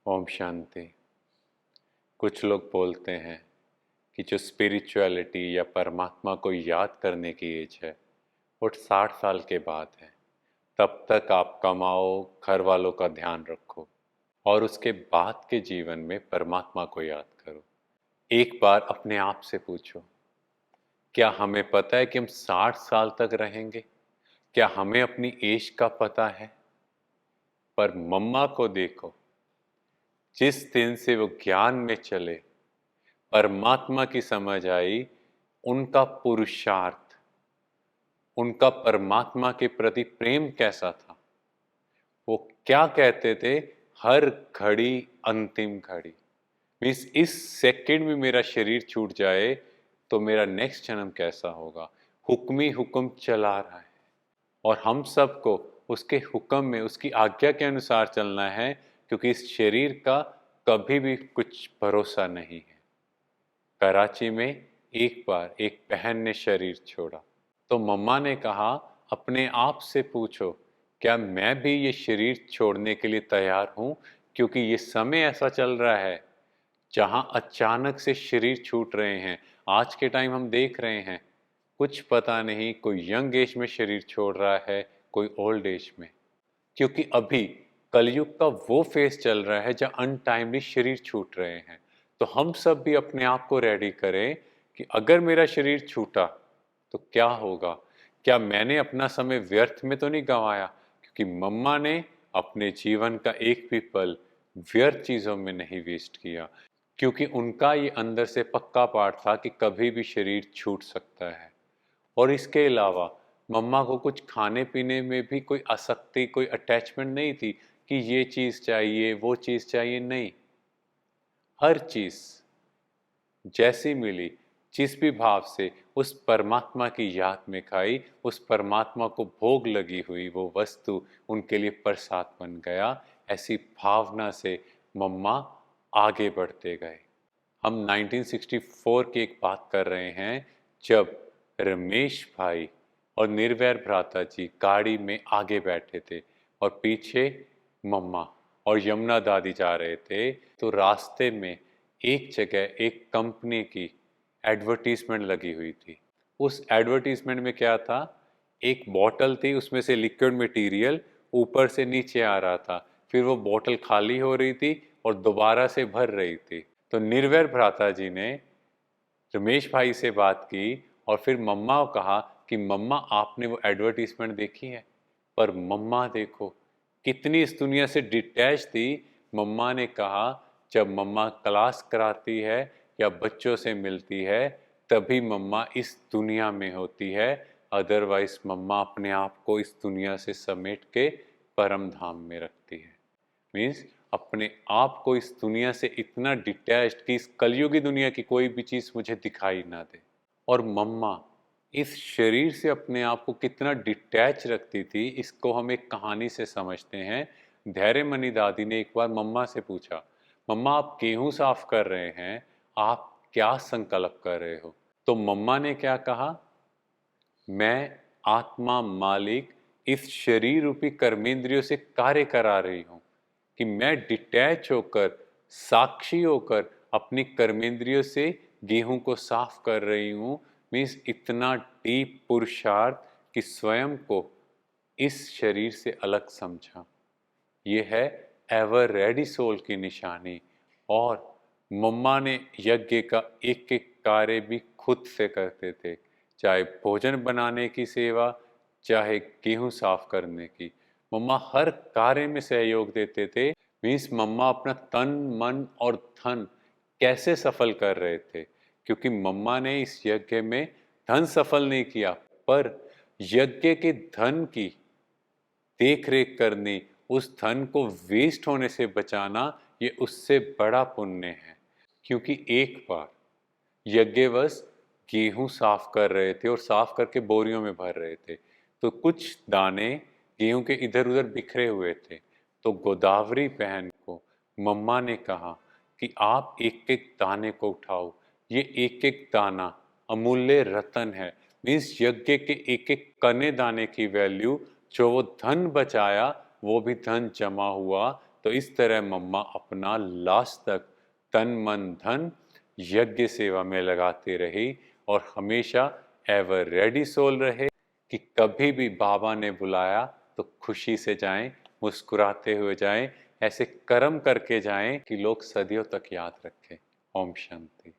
ओम शांति। कुछ लोग बोलते हैं कि जो स्पिरिचुअलिटी या परमात्मा को याद करने की एज है वो 60 साल के बाद है। तब तक आप कमाओ, घर वालों का ध्यान रखो और उसके बाद के जीवन में परमात्मा को याद करो। एक बार अपने आप से पूछो, क्या हमें पता है कि हम 60 साल तक रहेंगे? क्या हमें अपनी एज का पता है? पर मम्मा को देखो, जिस दिन से वो ज्ञान में चले, परमात्मा की समझ आई, उनका पुरुषार्थ, उनका परमात्मा के प्रति प्रेम कैसा था। वो क्या कहते थे, हर घड़ी अंतिम घड़ी। मीन्स इस सेकंड में मेरा शरीर छूट जाए तो मेरा नेक्स्ट जन्म कैसा होगा। हुक्म ही हुक्म चला रहा है और हम सबको उसके हुक्म में, उसकी आज्ञा के अनुसार चलना है, क्योंकि इस शरीर का कभी भी कुछ भरोसा नहीं है। कराची में एक बार एक बहन ने शरीर छोड़ा तो मम्मा ने कहा, अपने आप से पूछो, क्या मैं भी ये शरीर छोड़ने के लिए तैयार हूँ? क्योंकि ये समय ऐसा चल रहा है जहाँ अचानक से शरीर छूट रहे हैं। आज के टाइम हम देख रहे हैं, कुछ पता नहीं, कोई यंग एज में शरीर छोड़ रहा है, कोई ओल्ड एज में। क्योंकि अभी कलयुग का वो फेज चल रहा है जहाँ अनटाइमली शरीर छूट रहे हैं। तो हम सब भी अपने आप को रेडी करें कि अगर मेरा शरीर छूटा तो क्या होगा। क्या मैंने अपना समय व्यर्थ में तो नहीं गंवाया? क्योंकि मम्मा ने अपने जीवन का एक भी पल व्यर्थ चीजों में नहीं वेस्ट किया, क्योंकि उनका ये अंदर से पक्का पाठ था कि कभी भी शरीर छूट सकता है। और इसके अलावा मम्मा को कुछ खाने पीने में भी कोई आसक्ति, कोई अटैचमेंट नहीं थी कि ये चीज़ चाहिए, वो चीज़ चाहिए, नहीं। हर चीज़ जैसी मिली, जिस भी भाव से उस परमात्मा की याद में खाई, उस परमात्मा को भोग लगी हुई वो वस्तु उनके लिए प्रसाद बन गया। ऐसी भावना से मम्मा आगे बढ़ते गए। हम 1964 की एक बात कर रहे हैं, जब रमेश भाई और निर्वैर भ्राता जी गाड़ी में आगे बैठे थे और पीछे मम्मा और यमुना दादी जा रहे थे। तो रास्ते में एक जगह एक कंपनी की एडवर्टीजमेंट लगी हुई थी। उस एडवर्टीजमेंट में क्या था, एक बॉटल थी, उसमें से लिक्विड मटेरियल ऊपर से नीचे आ रहा था, फिर वो बॉटल खाली हो रही थी और दोबारा से भर रही थी। तो निर्वैर भ्राता जी ने रमेश भाई से बात की और फिर मम्मा को कहा कि मम्मा, आपने वो एडवर्टीजमेंट देखी है? पर मम्मा देखो कितनी इस दुनिया से डिटैच थी। मम्मा ने कहा, जब मम्मा क्लास कराती है या बच्चों से मिलती है तभी मम्मा इस दुनिया में होती है, अदरवाइज मम्मा अपने आप को इस दुनिया से समेट के परम धाम में रखती है। मीन्स अपने आप को इस दुनिया से इतना डिटैच्ड कि इस कलयुगी दुनिया की कोई भी चीज़ मुझे दिखाई ना दे। और मम्मा इस शरीर से अपने आप को कितना डिटैच रखती थी, इसको हम एक कहानी से समझते हैं। धैर्यमणि दादी ने एक बार मम्मा से पूछा, मम्मा आप गेहूं साफ कर रहे हैं, आप क्या संकल्प कर रहे हो? तो मम्मा ने क्या कहा, मैं आत्मा मालिक इस शरीर रूपी कर्मेंद्रियों से कार्य करा रही हूँ कि मैं डिटैच होकर, साक्षी होकर अपनी कर्मेंद्रियों से गेहूं को साफ कर रही हूँ। मीन्स इतना डीप पुरुषार्थ कि स्वयं को इस शरीर से अलग समझा। ये है एवर रेडी सोल की निशानी। और मम्मा ने यज्ञ का एक एक कार्य भी खुद से करते थे, चाहे भोजन बनाने की सेवा, चाहे गेहूं साफ करने की। मम्मा हर कार्य में सहयोग देते थे। मीन्स मम्मा अपना तन, मन और धन कैसे सफल कर रहे थे, क्योंकि मम्मा ने इस यज्ञ में धन सफल नहीं किया, पर यज्ञ के धन की देख रेख करनी, उस धन को वेस्ट होने से बचाना, ये उससे बड़ा पुण्य है। क्योंकि एक बार यज्ञवश गेहूं साफ कर रहे थे और साफ करके बोरियों में भर रहे थे, तो कुछ दाने गेहूं के इधर उधर बिखरे हुए थे। तो गोदावरी बहन को मम्मा ने कहा कि आप एक एक दाने को उठाओ, ये एक एक दाना अमूल्य रतन है। मीन्स यज्ञ के एक एक कने दाने की वैल्यू, जो वो धन बचाया वो भी धन जमा हुआ, तो इस तरह मम्मा अपना लास्ट तक तन मन धन यज्ञ सेवा में लगाती रही और हमेशा एवर रेडी सोल रहे कि कभी भी बाबा ने बुलाया तो खुशी से जाएं, मुस्कुराते हुए जाएं, ऐसे कर्म करके जाएं कि लोग सदियों तक याद रखें। ओम शांति।